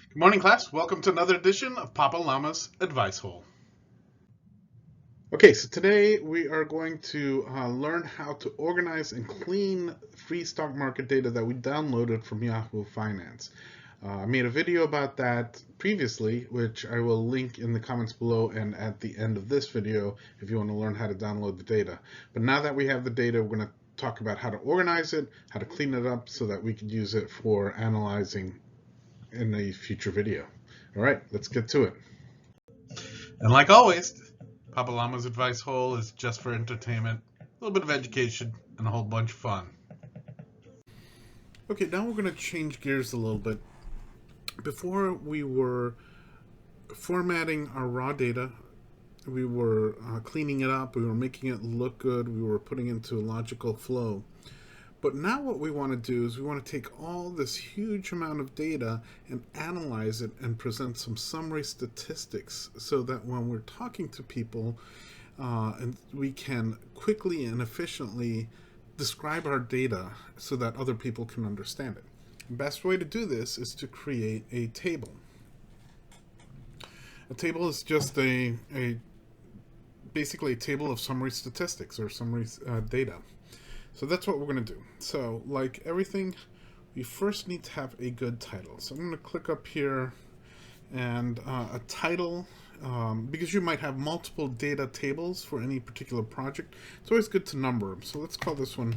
Good morning, class. Welcome to another edition of Papa Llama's Advice Hole. Okay, so today we are going to learn how to organize and clean free stock market data that we downloaded from Yahoo Finance. I made a video about that previously, which I will link in the comments below and at the end of this video if you want to learn how to download the data. But now that we have the data, we're going to talk about how to organize it, how to clean it up so that we can use it for analyzing in a future video. All right, let's get to it. And like always, Papa Llama's Advice Hole is just for entertainment, a little bit of education, and a whole bunch of fun. Okay, now we're going to change gears a little bit. Before we were formatting our raw data, we were cleaning it up, we were making it look good, we were putting it into a logical flow. But now what we want to do is we want to take all this huge amount of data and analyze it and present some summary statistics so that when we're talking to people, and we can quickly and efficiently describe our data so that other people can understand it. The best way to do this is to create a table. A table is just basically a table of summary statistics or summary data. So that's what we're going to do. So like everything, we first need to have a good title. So I'm going to click up here and a title, because you might have multiple data tables for any particular project. It's always good to number them. So let's call this one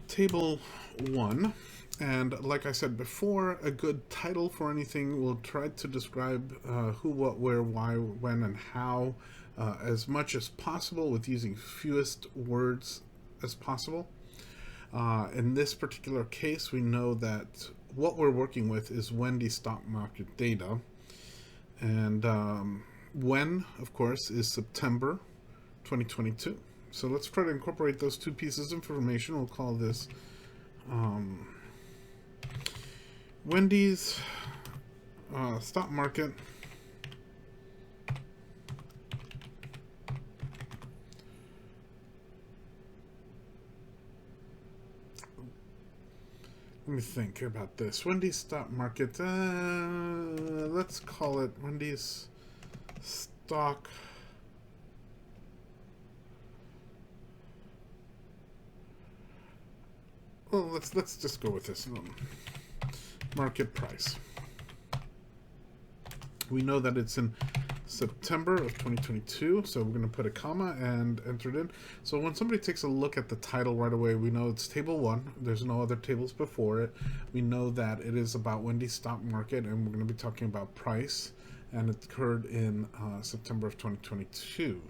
Table 1. And like I said before, a good title for anything will try to describe who, what, where, why, when, and how as much as possible with using fewest words as possible. In this particular case, we know that what we're working with is Wendy's stock market data. And when, of course, is September 2022. So let's try to incorporate those two pieces of information. We'll call this Wendy's stock market Let me think about this. Wendy's stock market. Let's call it Wendy's stock Well, let's just go with this market price. We know that it's in September of 2022, so we're going to put a comma and enter it in. So when somebody takes a look at the title right away, we know it's Table 1. There's no other tables before it. We know that it is about Wendy's stock market, and we're going to be talking about price, and it occurred in September of 2022.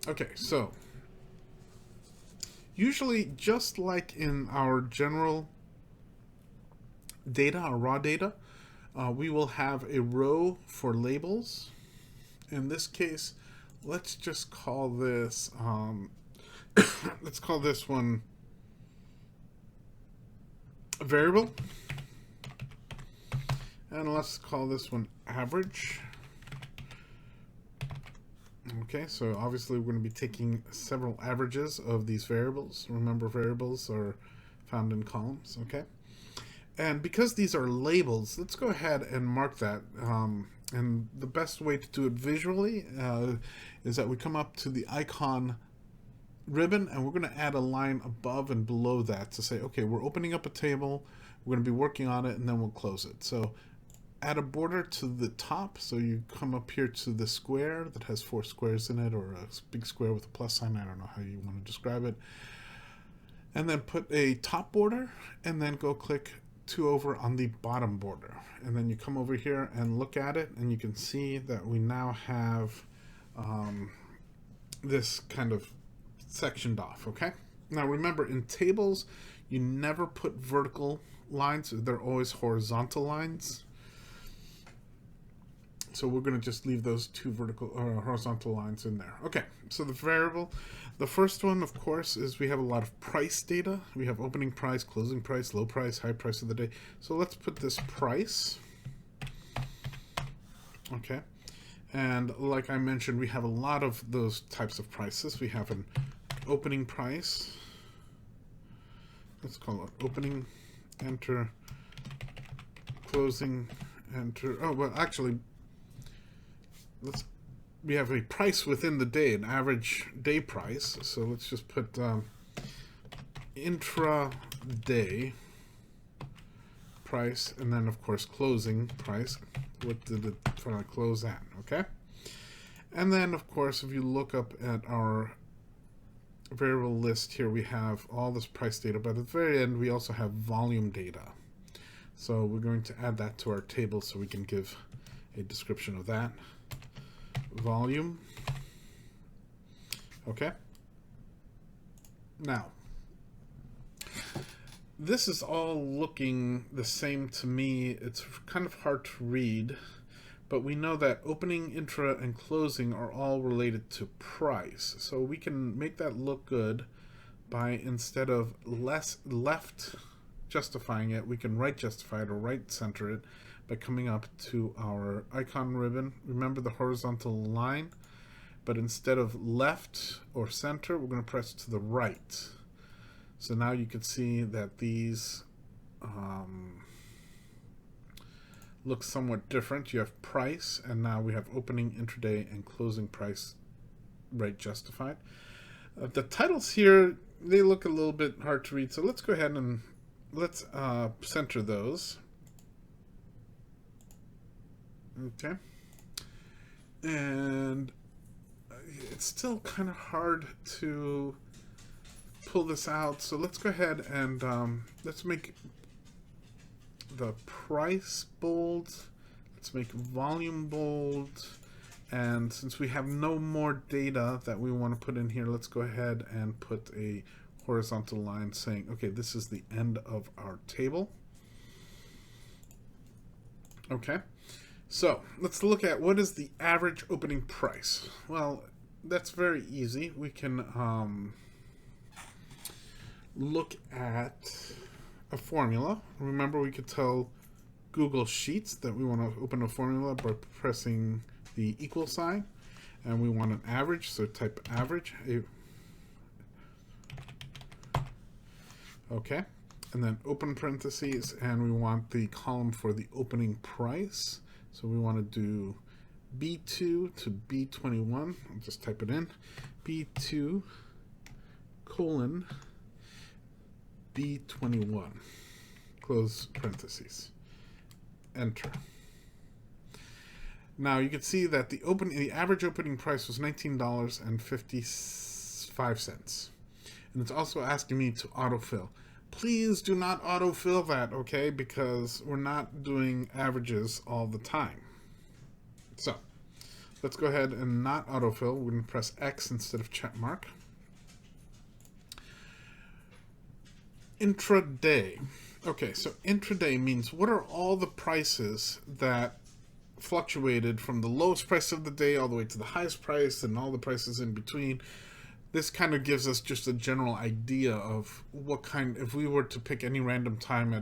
Okay, so usually, just like in our general data, our raw data, we will have a row for labels. In this case, let's just call this, let's call this one a variable. And let's call this one average. Okay, so obviously we're going to be taking several averages of these variables. Remember, variables are found in columns, okay? And because these are labels, let's go ahead and mark that. And the best way to do it visually is that we come up to the icon ribbon, and we're going to add a line above and below that to say, okay, we're opening up a table, we're going to be working on it, and then we'll close it. So add a border to the top, so you come up here to the square that has 4 squares in it, or a big square with a plus sign, I don't know how you want to describe it. And then put a top border, and then go click 2 over on the bottom border. And then you come over here and look at it, and you can see that we now have this kind of sectioned off, okay? Now remember, in tables, you never put vertical lines, they're always horizontal lines. So we're going to just leave those 2 vertical or horizontal lines in there. Okay, so the variable, the first one, of course, is we have a lot of price data. We have opening price, closing price, low price, high price of the day. So let's put this price. Okay, and like I mentioned, we have a lot of those types of prices. We have an opening price. Let's call it opening, enter closing, enter. Oh, well, actually, we have a price within the day, an average day price. So let's just put intraday price, and then of course closing price. What did it finally close at? Okay. And then of course, if you look up at our variable list here, we have all this price data, but at the very end we also have volume data. So we're going to add that to our table so we can give a description of that. Volume. Okay. Now, this is all looking the same to me. It's kind of hard to read, but we know that opening, intra, and closing are all related to price. So we can make that look good by, instead of left justifying it, we can right justify it or right center it by coming up to our icon ribbon. Remember the horizontal line, but instead of left or center, we're going to press to the right. So now you can see that these look somewhat different. You have price, and now we have opening, intraday, and closing price right justified. The titles here, they look a little bit hard to read, so let's go ahead and let's center those. Okay. And it's still kind of hard to pull this out, so let's go ahead and let's make the price bold, let's make volume bold, and since we have no more data that we want to put in here, let's go ahead and put a horizontal line saying, okay, this is the end of our table. Okay, so let's look at what is the average opening price. Well, that's very easy. We can look at a formula. Remember, we could tell Google Sheets that we want to open a formula by pressing the equal sign, and we want an average, so type average. Okay, and then open parentheses, and we want the column for the opening price. So we want to do B2 to B21. I'll just type it in. B2 colon B21. Close parentheses. Enter. Now you can see that the average opening price was $19.55. And it's also asking me to autofill. Please do not autofill that, okay? Because we're not doing averages all the time. So let's go ahead and not autofill. We're going to press X instead of check mark. Intraday. Okay, so intraday means what are all the prices that fluctuated from the lowest price of the day all the way to the highest price and all the prices in between. This kind of gives us just a general idea of what kind, if we were to pick any random time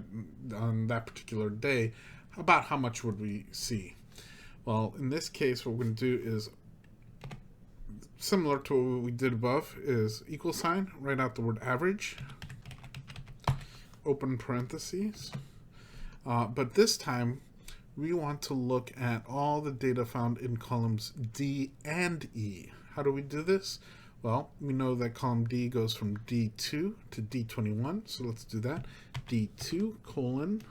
on that particular day, about how much would we see. Well, in this case, what we're going to do is similar to what we did above, is equal sign, write out the word average, open parentheses, but this time we want to look at all the data found in columns D and E. How do we do this? Well, we know that column D goes from D2 to D21, so let's do that. D2 colon,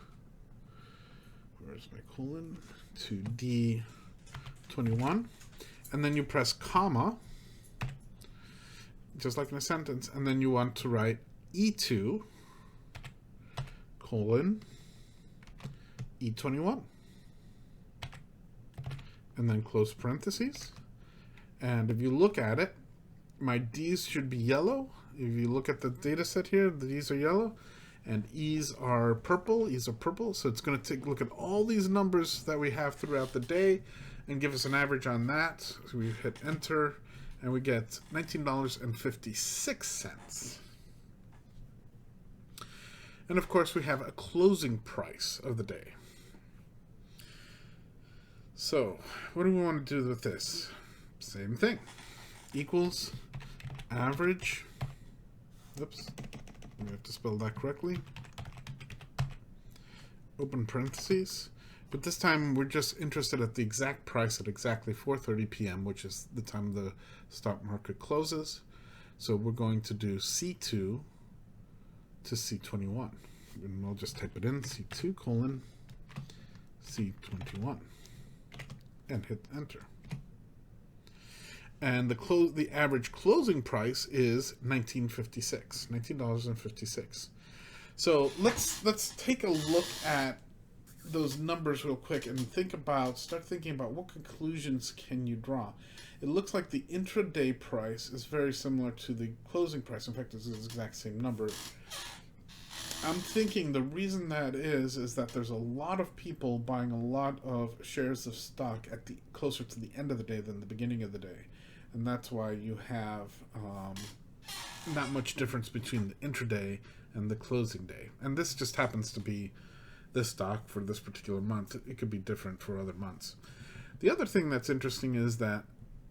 where's my colon, to D21, and then you press comma, just like in a sentence, and then you want to write E2 colon E21, and then close parentheses. And if you look at it, my D's should be yellow. If you look at the data set here, the D's are yellow and E's are purple. E's are purple. So it's going to take a look at all these numbers that we have throughout the day and give us an average on that. So we hit enter and we get $19.56. And of course we have a closing price of the day. So what do we want to do with this? Same thing. Equals average, oops, we have to spell that correctly, open parentheses. But this time we're just interested at the exact price at exactly 4:30 p.m., which is the time the stock market closes. So we're going to do C2 to C21. And we'll just type it in, C2 colon C21, and hit enter. And the average closing price is $19.56. So let's take a look at those numbers real quick and start thinking about what conclusions can you draw. It looks like the intraday price is very similar to the closing price. In fact, it's the exact same number. I'm thinking the reason that is that there's a lot of people buying a lot of shares of stock at the closer to the end of the day than the beginning of the day. And that's why you have not much difference between the intraday and the closing day. And this just happens to be this stock for this particular month. It could be different for other months. The other thing that's interesting is that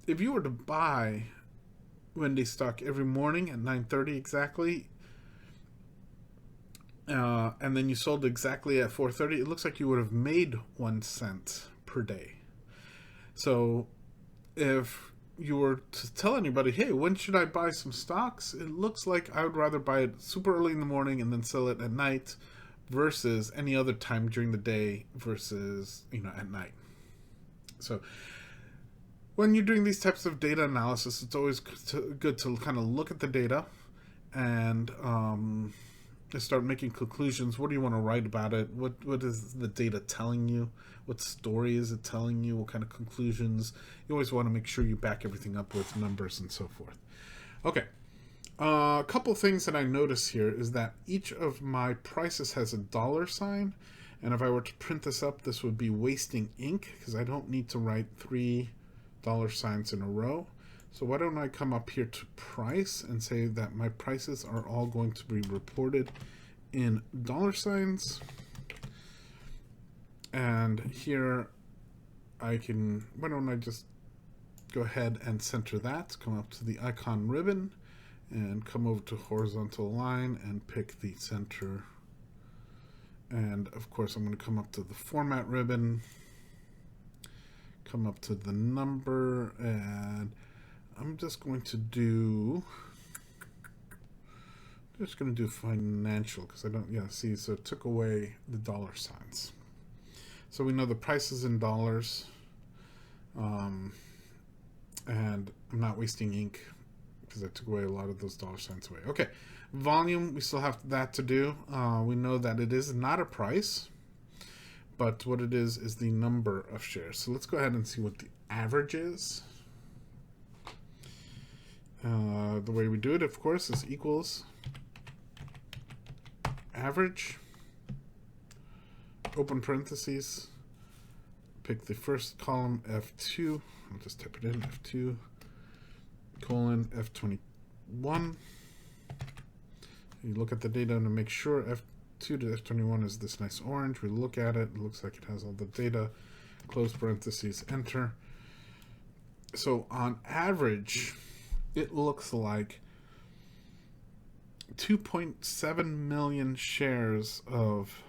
if you were to buy Wendy's stock every morning at 9:30 exactly, and then you sold exactly at 4:30, it looks like you would have made 1 cent per day. So if you were to tell anybody, hey, when should I buy some stocks? It looks like I would rather buy it super early in the morning and then sell it at night versus any other time during the day versus, at night. So when you're doing these types of data analysis, it's always good to kind of look at the data and start making conclusions. What do you want to write about it? What is the data telling you? What story is it telling you? What kind of conclusions? You always want to make sure you back everything up with numbers and so forth. Okay. A couple things that I notice here is that each of my prices has a dollar sign. And if I were to print this up, this would be wasting ink because I don't need to write 3 dollar signs in a row. So why don't I come up here to price and say that my prices are all going to be reported in dollar signs. And here why don't I just go ahead and center that, come up to the icon ribbon and come over to horizontal line and pick the center. And of course I'm going to come up to the format ribbon, come up to the number, and I'm just going to do financial because I don't, see, so it took away the dollar signs. So we know the price is in dollars, and I'm not wasting ink because I took away a lot of those dollar signs away. Okay, volume, we still have that to do. We know that it is not a price, but what it is the number of shares. So let's go ahead and see what the average is. The way we do it, of course, is equals average, open parentheses, pick the first column, F2, I'll just type it in, F2, colon, F21. You look at the data to make sure F2 to F21 is this nice orange. We look at it, it looks like it has all the data, close parentheses, enter. So on average, it looks like 2.7 million shares of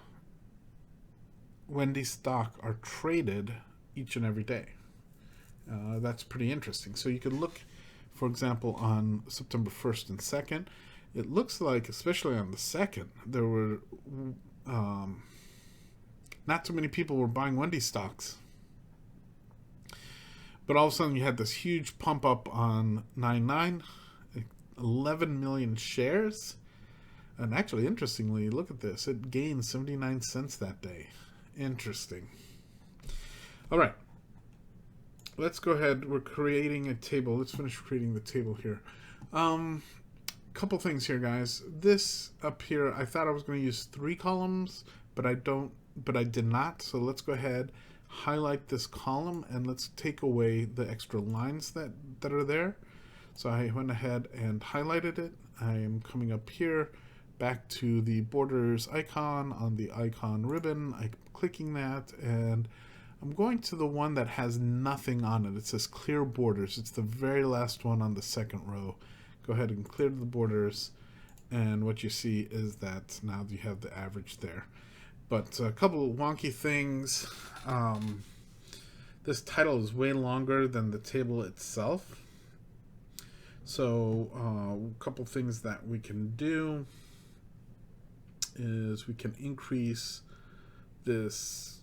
Wendy's stock are traded each and every day. That's pretty interesting. So you could look, for example, on September 1st and 2nd. It looks like, especially on the 2nd, there were not too many people were buying Wendy's stocks. But all of a sudden you had this huge pump up on 9/9, 11 million shares. And actually, interestingly, look at this. It gained 79 cents that day. Interesting. All right. Let's go ahead. We're creating a table. Let's finish creating the table here. Couple things here, guys. This up here, I thought I was going to use 3 columns, but I did not. So let's go ahead, highlight this column, and let's take away the extra lines that are there. So I went ahead and highlighted it. I am coming up here back to the borders icon on the icon ribbon. I'm clicking that, and I'm going to the one that has nothing on it. It says clear borders. It's the very last one on the 2nd row. Go ahead and clear the borders, and what you see is that now you have the average there. But a couple of wonky things. This title is way longer than the table itself. So a couple things that we can do is we can increase this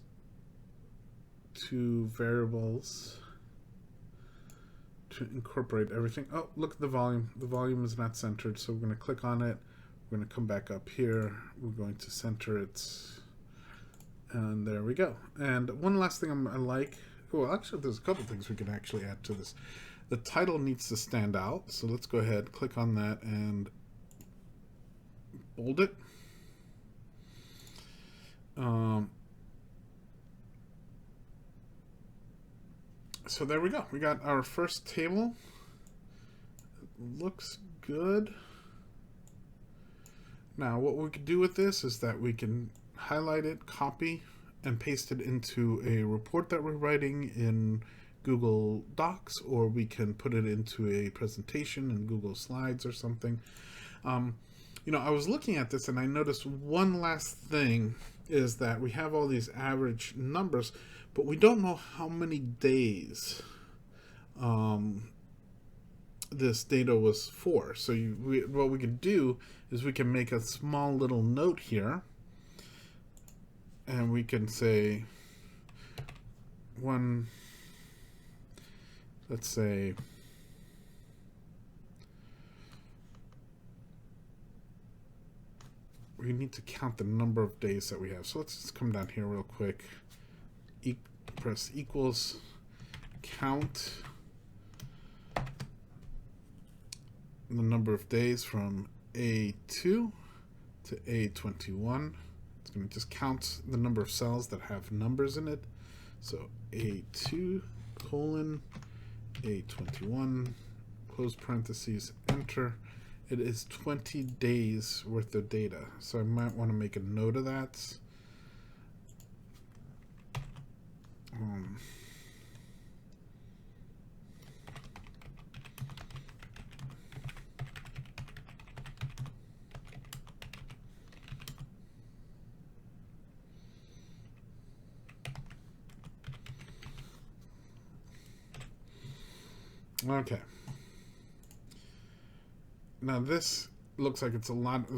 to variables to incorporate everything. Oh, look at the volume. The volume is not centered, so we're going to click on it. We're going to come back up here. We're going to center it. And there we go. And one last thing I like, well, actually, there's a couple things we can actually add to this. The title needs to stand out. So let's go ahead, click on that, and bold it. So there we go. We got our first table. It looks good. Now, what we could do with this is that we can highlight it, copy, and paste it into a report that we're writing in Google Docs, or we can put it into a presentation in Google Slides or something. You know, I was looking at this and I noticed one last thing is that we have all these average numbers, but we don't know how many days this data was for. So what we could do is we can make a small little note here, and we can say let's say we need to count the number of days that we have. So let's just come down here real quick. Press equals count the number of days from A2 to A21. It's going to just count the number of cells that have numbers in it. So A2 colon A21 close parentheses, enter. It is 20 days worth of data. So I might want to make a note of that. Okay. Now this looks like it's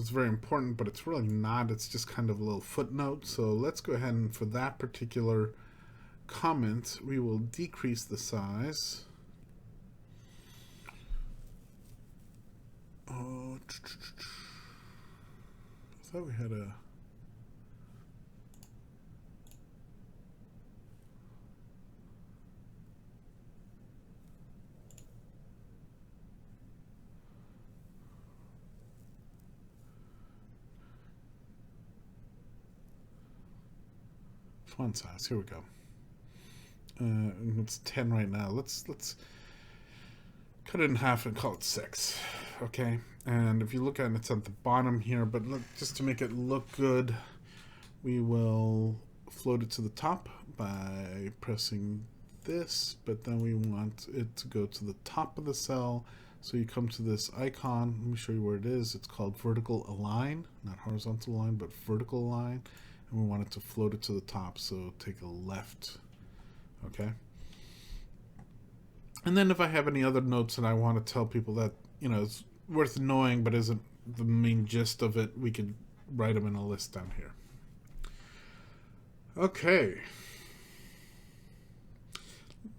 very important, but it's really not. It's just kind of a little footnote. So let's go ahead and for that particular comment, we will decrease the size. Oh, I thought we had a... font size. Here we go. It's 10 right now. Let's cut it in half and call it 6. Okay. And if you look at it, it's at the bottom here. But look, just to make it look good, we will float it to the top by pressing this. But then we want it to go to the top of the cell. So you come to this icon. Let me show you where it is. It's called vertical align, not horizontal align, but vertical align. And we want it to float it to the top, so take a left, okay? And then if I have any other notes that I want to tell people that, you know, it's worth knowing but isn't the main gist of it, we could write them in a list down here. Okay.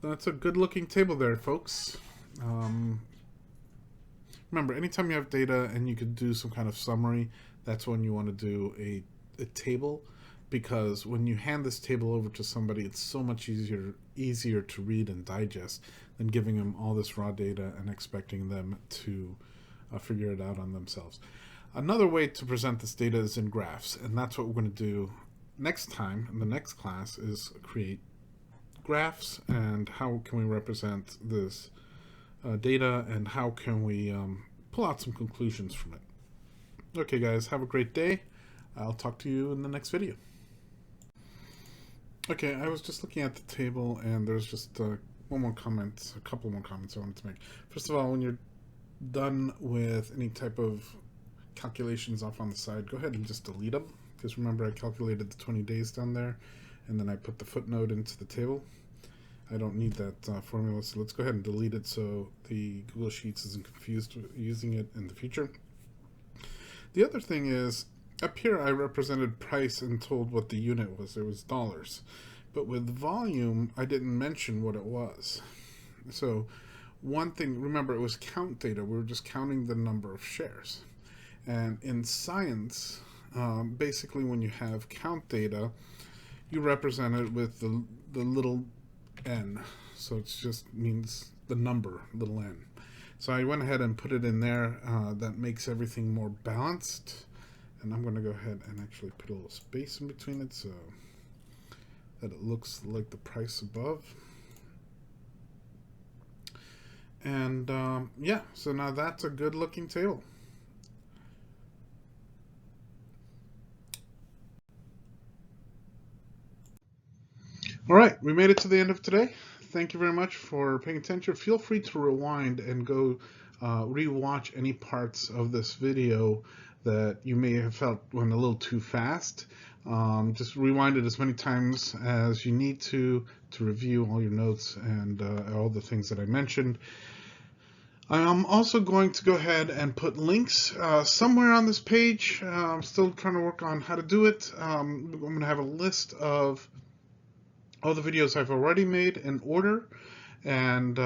That's a good looking table there, folks. Remember, anytime you have data and you could do some kind of summary, that's when you want to do a table. Because when you hand this table over to somebody, it's so much easier to read and digest than giving them all this raw data and expecting them to figure it out on themselves. Another way to present this data is in graphs, and that's what we're going to do next time in the next class, is create graphs and how can we represent this data and how can we pull out some conclusions from it. Okay guys, have a great day. I'll talk to you in the next video. Okay, I was just looking at the table and there's just a couple more comments I wanted to make. First of all, when you're done with any type of calculations off on the side, go ahead and just delete them because remember I calculated the 20 days down there, and then I put the footnote into the table. I don't need that formula, so let's go ahead and delete it so the Google Sheets isn't confused using it in the future. The other thing is, up here I represented price and told what the unit was. It was dollars. But with volume, I didn't mention what it was. So one thing, remember, it was count data. We were just counting the number of shares. And in science, basically when you have count data, you represent it with the little n. So it just means the number, little n. So I went ahead and put it in there. That makes everything more balanced. And I'm going to go ahead and actually put a little space in between it so that it looks like the price above. And yeah, so now that's a good looking table. All right, we made it to the end of today. Thank you very much for paying attention. Feel free to rewind and go rewatch any parts of this video that you may have felt went a little too fast. Just rewind it as many times as you need to review all your notes and all the things that I mentioned. I'm also going to go ahead and put links somewhere on this page. I'm still trying to work on how to do it. I'm going to have a list of all the videos I've already made in order, and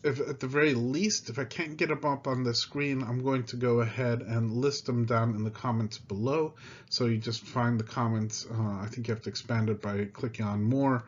if at the very least, if I can't get them up on the screen, I'm going to go ahead and list them down in the comments below. So you just find the comments. I think you have to expand it by clicking on more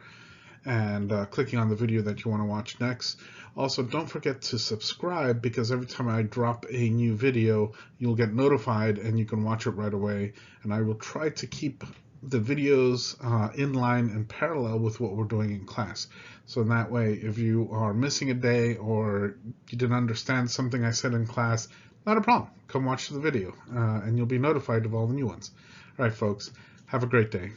and clicking on the video that you want to watch next. Also, don't forget to subscribe, because every time I drop a new video, you'll get notified and you can watch it right away. And I will try to keep the videos in line and parallel with what we're doing in class. So in that way, if you are missing a day or you didn't understand something I said in class, not a problem. Come watch the video and you'll be notified of all the new ones. All right, folks, have a great day.